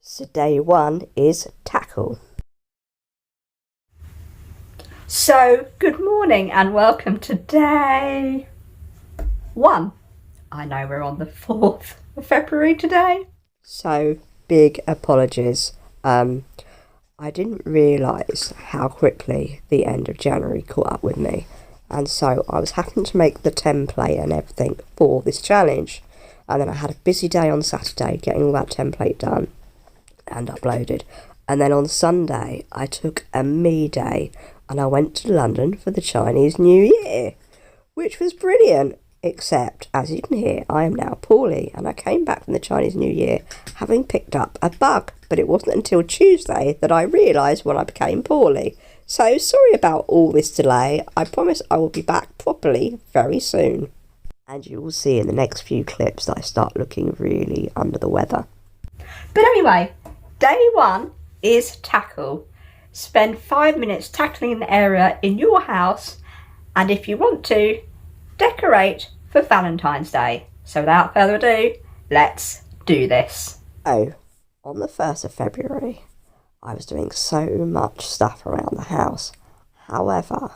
So day one is tackle. So, good morning and welcome to day one. I know we're on the 4th of February today. So, big apologies. I didn't realise how quickly the end of January caught up with me. And so I was having to make the template and everything for this challenge. And then I had a busy day on Saturday getting all that template done and uploaded. And then on Sunday, I took a me day and I went to London for the Chinese New Year, which was brilliant. Except, as you can hear, I am now poorly, and I came back from the Chinese New Year having picked up a bug, but it wasn't until Tuesday that I realised when I became poorly. So, sorry about all this delay. I promise I will be back properly very soon. And you will see in the next few clips that I start looking really under the weather. But anyway, day one is tackle. Spend 5 minutes tackling the area in your house, and if you want to, decorate for Valentine's Day. So without further ado, let's do this. Oh, on the 1st of February, I was doing so much stuff around the house. However, a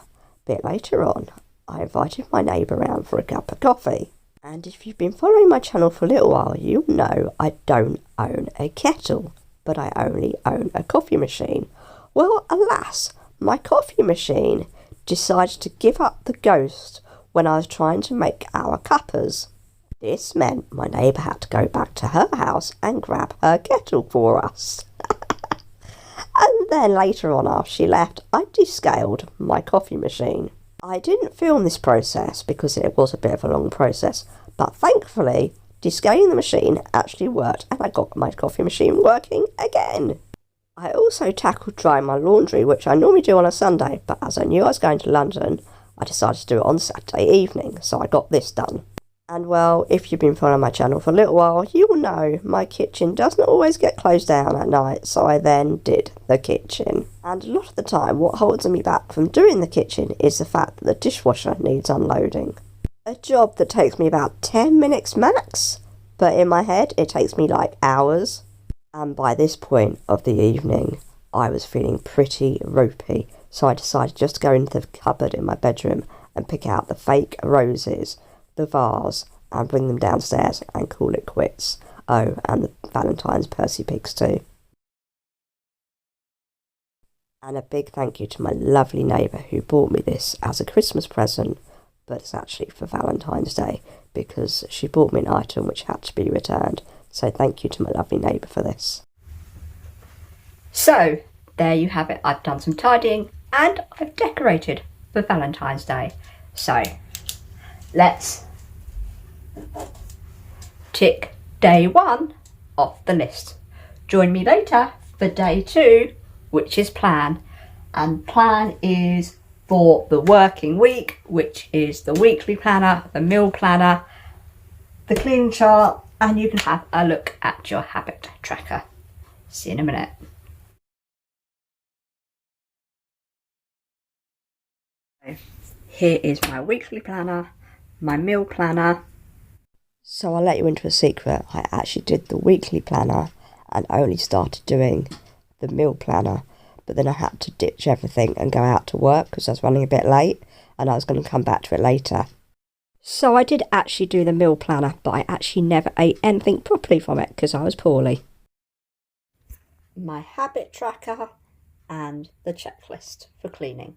bit later on, I invited my neighbour round for a cup of coffee. And if you've been following my channel for a little while, you'll know I don't own a kettle, but I only own a coffee machine. Well, alas, my coffee machine decided to give up the ghost when I was trying to make our cuppers. This meant my neighbour had to go back to her house and grab her kettle for us. And then later on, after she left, I descaled my coffee machine. I didn't film this process because it was a bit of a long process, but thankfully, descaling the machine actually worked and I got my coffee machine working again. I also tackled drying my laundry, which I normally do on a Sunday, but as I knew I was going to London, I decided to do it on Saturday evening, so I got this done. And well, if you've been following my channel for a little while, you will know my kitchen doesn't always get closed down at night, so I then did the kitchen. And a lot of the time, what holds me back from doing the kitchen is the fact that the dishwasher needs unloading. A job that takes me about 10 minutes max, but in my head it takes me like hours. And by this point of the evening, I was feeling pretty ropey, so I decided just to go into the cupboard in my bedroom and pick out the fake roses, the vase, and bring them downstairs and call it quits. Oh, and the Valentine's Percy Pigs too. And a big thank you to my lovely neighbour who bought me this as a Christmas present, but it's actually for Valentine's Day because she bought me an item which had to be returned. So thank you to my lovely neighbour for this. So, there you have it. I've done some tidying and I've decorated for Valentine's Day. So, let's tick day one off the list. Join me later for day two, which is plan. And plan is for the working week, which is the weekly planner, the meal planner, the clean chart, and you can have a look at your habit tracker. See you in a minute. Here is my weekly planner, my meal planner. So I'll let you into a secret. I actually did the weekly planner and only started doing the meal planner, but then I had to ditch everything and go out to work because I was running a bit late and I was going to come back to it later. So I did actually do the meal planner, but I actually never ate anything properly from it because I was poorly. My habit tracker and the checklist for cleaning.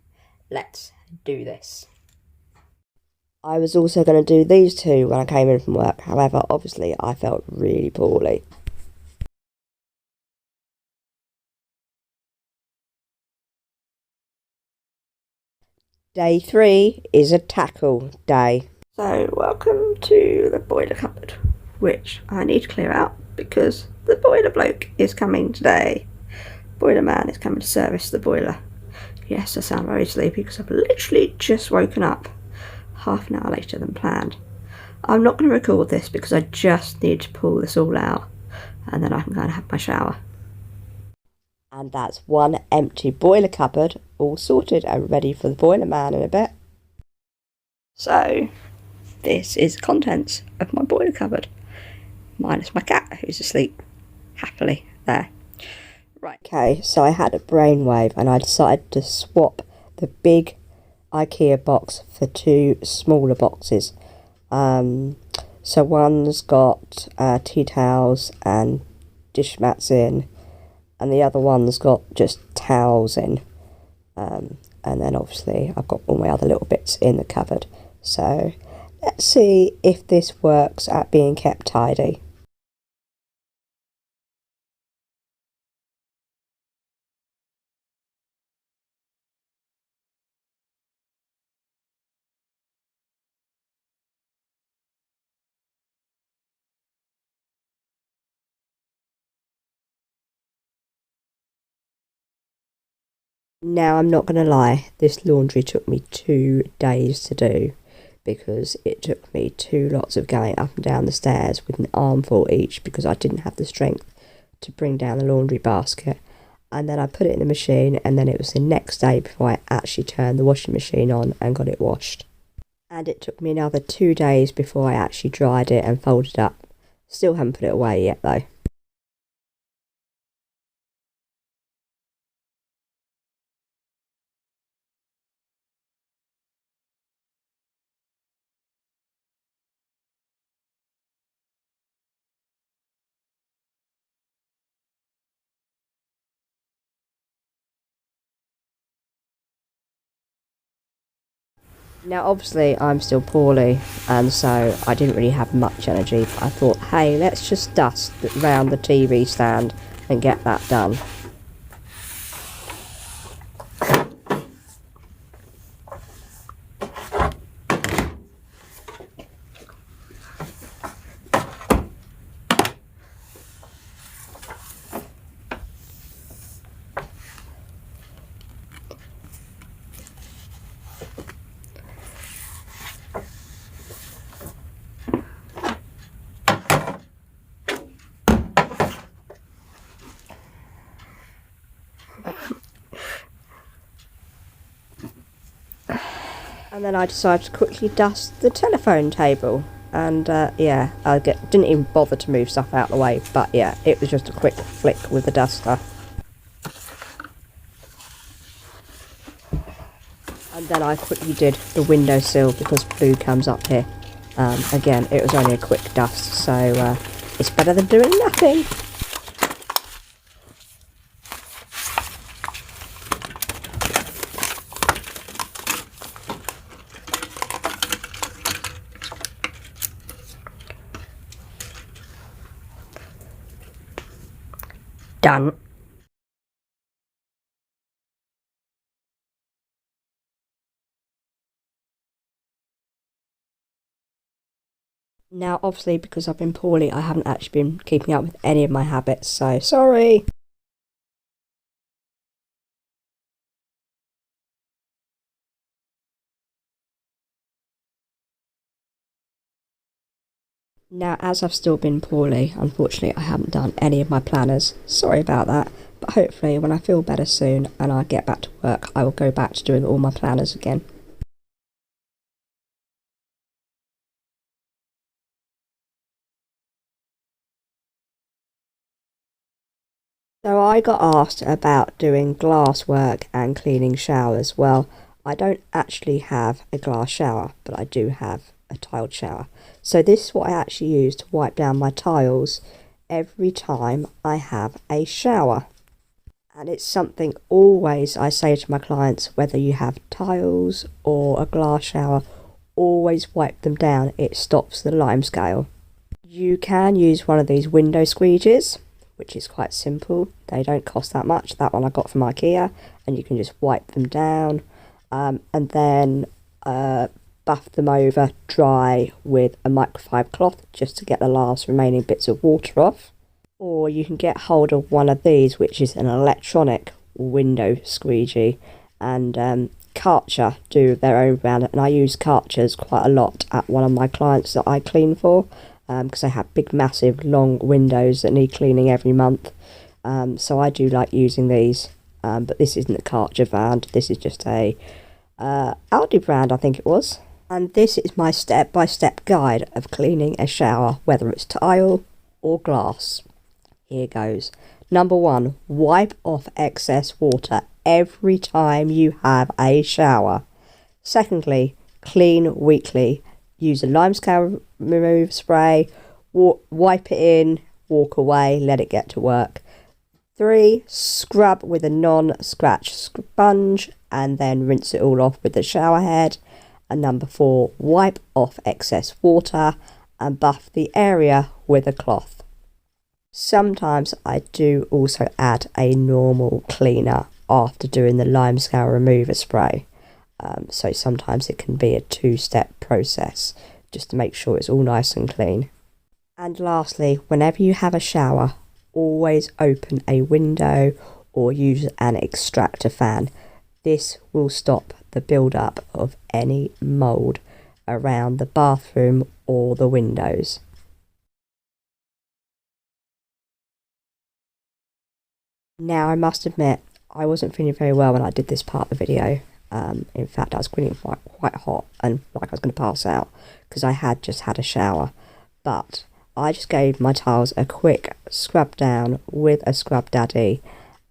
Let's do this. I was also going to do these two when I came in from work. However, obviously I felt really poorly. Day 3 is a tackle day. So welcome to the boiler cupboard, which I need to clear out because the boiler bloke is coming today. Boiler man is coming to service the boiler. Yes, I sound very sleepy because I've literally just woken up half an hour later than planned. I'm not going to record this because I just need to pull this all out and then I can go and have my shower. And that's one empty boiler cupboard all sorted and ready for the boiler man in a bit. So this is the contents of my boiler cupboard, minus my cat who's asleep happily there Right. Okay, so I had a brainwave and I decided to swap the big IKEA box for two smaller boxes. So one's got tea towels and dish mats in, and the other one's got just towels in. And then obviously I've got all my other little bits in the cupboard. So let's see if this works at being kept tidy. Now, I'm not going to lie, this laundry took me 2 days to do because it took me 2 lots of going up and down the stairs with an armful each because I didn't have the strength to bring down the laundry basket. And then I put it in the machine, and then it was the next day before I actually turned the washing machine on and got it washed. And it took me another 2 days before I actually dried it and folded it up. Still haven't put it away yet though. Now, obviously, I'm still poorly, and so I didn't really have much energy. But I thought, hey, let's just dust round the TV stand and get that done. And then I decided to quickly dust the telephone table. And yeah, didn't even bother to move stuff out of the way. But yeah, it was just a quick flick with the duster. And then I quickly did the windowsill because blue comes up here. Again, it was only a quick dust, so it's better than doing nothing. Done. Now, obviously, because I've been poorly, I haven't actually been keeping up with any of my habits, so sorry. Now, as I've still been poorly, unfortunately, I haven't done any of my planners. Sorry about that, but hopefully when I feel better soon and I get back to work, I will go back to doing all my planners again. So I got asked about doing glass work and cleaning showers. Well, I don't actually have a glass shower, but I do have a tiled shower. So this is what I actually use to wipe down my tiles every time I have a shower. And it's something always I say to my clients, whether you have tiles or a glass shower, always wipe them down. It stops the lime scale. You can use one of these window squeegees, which is quite simple. They don't cost that much. That one I got from IKEA, and you can just wipe them down and then buff them over dry with a microfiber cloth just to get the last remaining bits of water off. Or you can get hold of one of these, which is an electronic window squeegee, and Karcher do their own brand, and I use Karchers quite a lot at one of my clients that I clean for, because they have big massive long windows that need cleaning every month, so I do like using these, but this isn't a Karcher brand, this is just a Aldi brand, I think it was. And this is my step-by-step guide of cleaning a shower, whether it's tile or glass. Here goes. Number 1, wipe off excess water every time you have a shower. Secondly, clean weekly. Use a limescale remove spray, wipe it in, walk away, let it get to work. 3, scrub with a non-scratch sponge and then rinse it all off with the shower head. And number 4, wipe off excess water and buff the area with a cloth. Sometimes I do also add a normal cleaner after doing the limescale remover spray. So sometimes it can be a 2-step process just to make sure it's all nice and clean. And lastly, whenever you have a shower, always open a window or use an extractor fan. This will stop the build-up of any mould around the bathroom or the windows. Now I must admit, I wasn't feeling very well when I did this part of the video. In fact, I was feeling quite hot and like I was going to pass out because I had just had a shower. But I just gave my tiles a quick scrub down with a Scrub Daddy,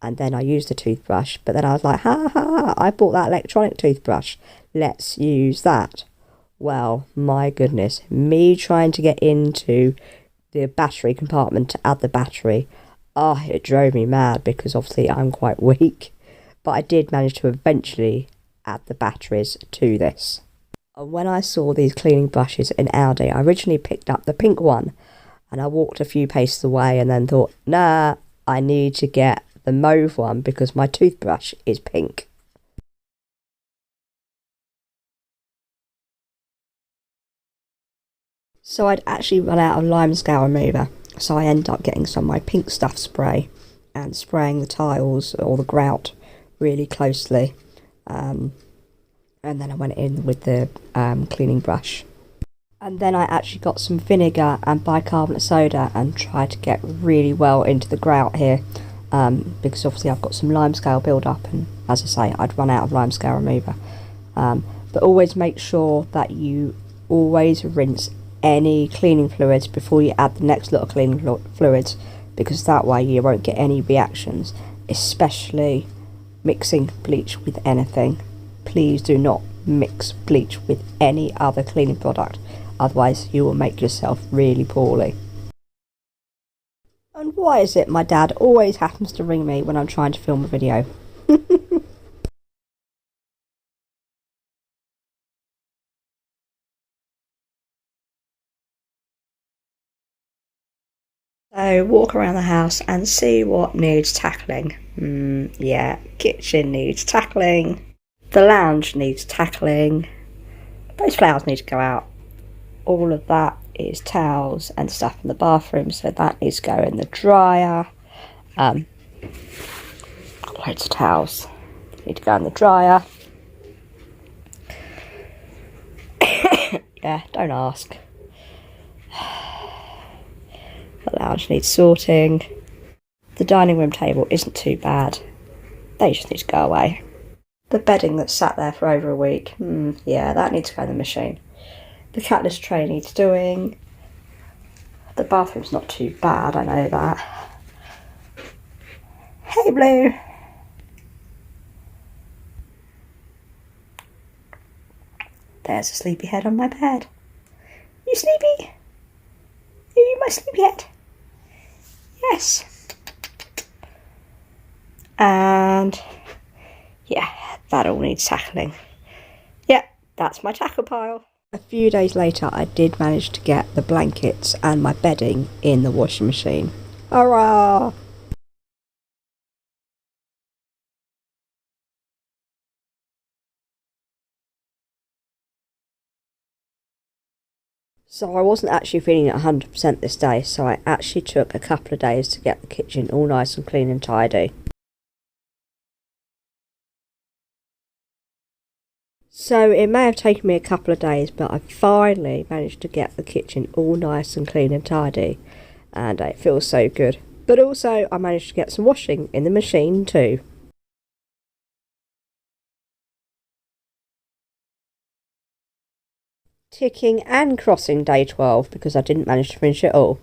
and then I used the toothbrush. But then I was like, I bought that electronic toothbrush. Let's use that. Well, my goodness, me trying to get into the battery compartment to add the battery, it drove me mad because obviously I'm quite weak. But I did manage to eventually add the batteries to this. And when I saw these cleaning brushes in Aldi, I originally picked up the pink one and I walked a few paces away and then thought, nah, I need to get the mauve one because my toothbrush is pink. So I'd actually run out of limescale remover, so I ended up getting some of my pink stuff spray and spraying the tiles or the grout really closely. And then I went in with the cleaning brush. And then I actually got some vinegar and bicarbonate soda and tried to get really well into the grout here, because obviously I've got some limescale build up, and as I say, I'd run out of limescale remover. But always make sure that you always rinse any cleaning fluids before you add the next lot of cleaning fluids, because that way you won't get any reactions, especially mixing bleach with anything. Please do not mix bleach with any other cleaning product, otherwise you will make yourself really poorly. And why is it my dad always happens to ring me when I'm trying to film a video? So walk around the house and see what needs tackling. Yeah, kitchen needs tackling. The lounge needs tackling. Those flowers need to go out. All of that is towels and stuff in the bathroom, so that needs to go in the dryer. Loads of towels need to go in the dryer. Yeah, don't ask. The lounge needs sorting. The dining room table isn't too bad. They just need to go away. The bedding that's sat there for over a week, yeah, that needs to go in the machine. The catless tray needs doing. The bathroom's not too bad, I know that. Hey, Blue! There's a sleepyhead on my bed. You sleepy? Are you my sleepyhead? Yes. And yeah, that all needs tackling. Yeah, that's my tackle pile. A few days later, I did manage to get the blankets and my bedding in the washing machine. Hurrah! So I wasn't actually feeling at 100% this day, so I actually took a couple of days to get the kitchen all nice and clean and tidy. So it may have taken me a couple of days, but I finally managed to get the kitchen all nice and clean and tidy, and it feels so good. But also I managed to get some washing in the machine too. Ticking and crossing day 12 because I didn't manage to finish it all.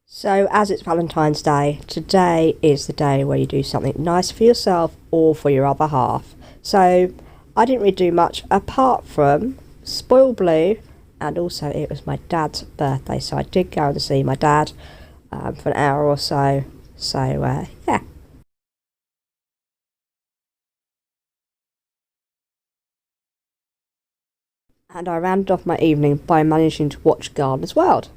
So as it's Valentine's Day, today is the day where you do something nice for yourself or for your other half. So I didn't really do much apart from spoil blue, and also it was my dad's birthday, so I did go to see my dad for an hour or so. So yeah. And I rounded off my evening by managing to watch Gardener's World.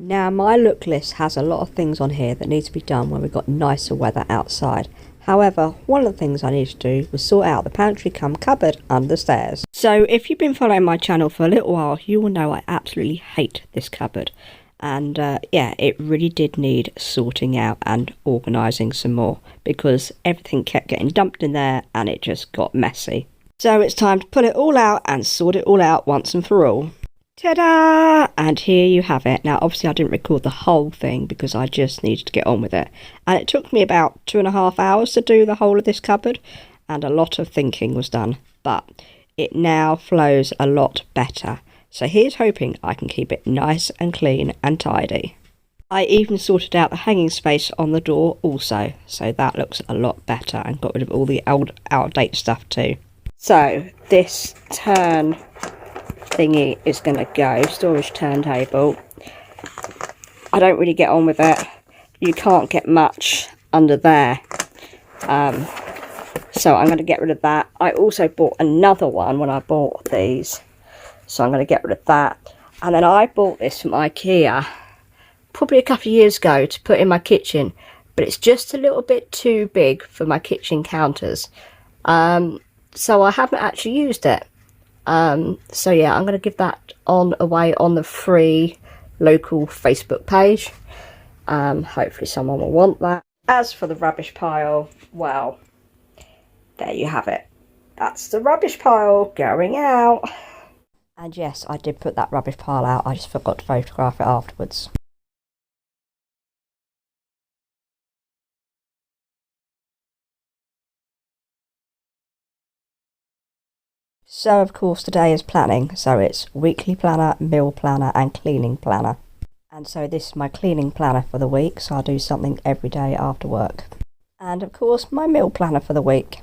Now my look list has a lot of things on here that need to be done when we've got nicer weather outside. However, one of the things I need to do was sort out the pantry cum cupboard under the stairs. So if you've been following my channel for a little while, you will know I absolutely hate this cupboard. And yeah, it really did need sorting out and organising some more, because everything kept getting dumped in there and it just got messy. So it's time to pull it all out and sort it all out once and for all. Ta-da! And here you have it. Now obviously I didn't record the whole thing because I just needed to get on with it. And it took me about 2.5 hours to do the whole of this cupboard, and a lot of thinking was done. But it now flows a lot better. So here's hoping I can keep it nice and clean and tidy. I even sorted out the hanging space on the door also, so that looks a lot better, and got rid of all the old out-of-date stuff too. So this turn thingy is going to go, storage turntable. I don't really get on with it. You can't get much under there. So I'm going to get rid of that. I also bought another one when I bought these. So I'm going to get rid of that. And then I bought this from IKEA probably a couple of years ago to put in my kitchen. But it's just a little bit too big for my kitchen counters. So I haven't actually used it. So yeah, I'm going to give that away on the free local Facebook page. Hopefully someone will want that. As for the rubbish pile, well, there you have it. That's the rubbish pile going out. And yes, I did put that rubbish pile out. I just forgot to photograph it afterwards. So of course today is planning. So it's weekly planner, meal planner and cleaning planner. And so this is my cleaning planner for the week. So I'll do something every day after work. And of course my meal planner for the week.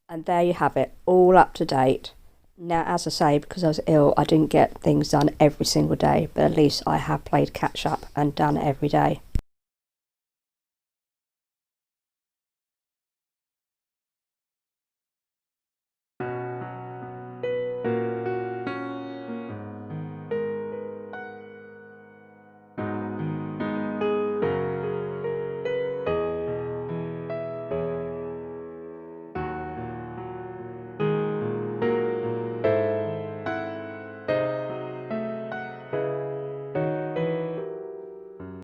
And there you have it, all up to date. Now, as I say, because I was ill, I didn't get things done every single day, but at least I have played catch up and done every day.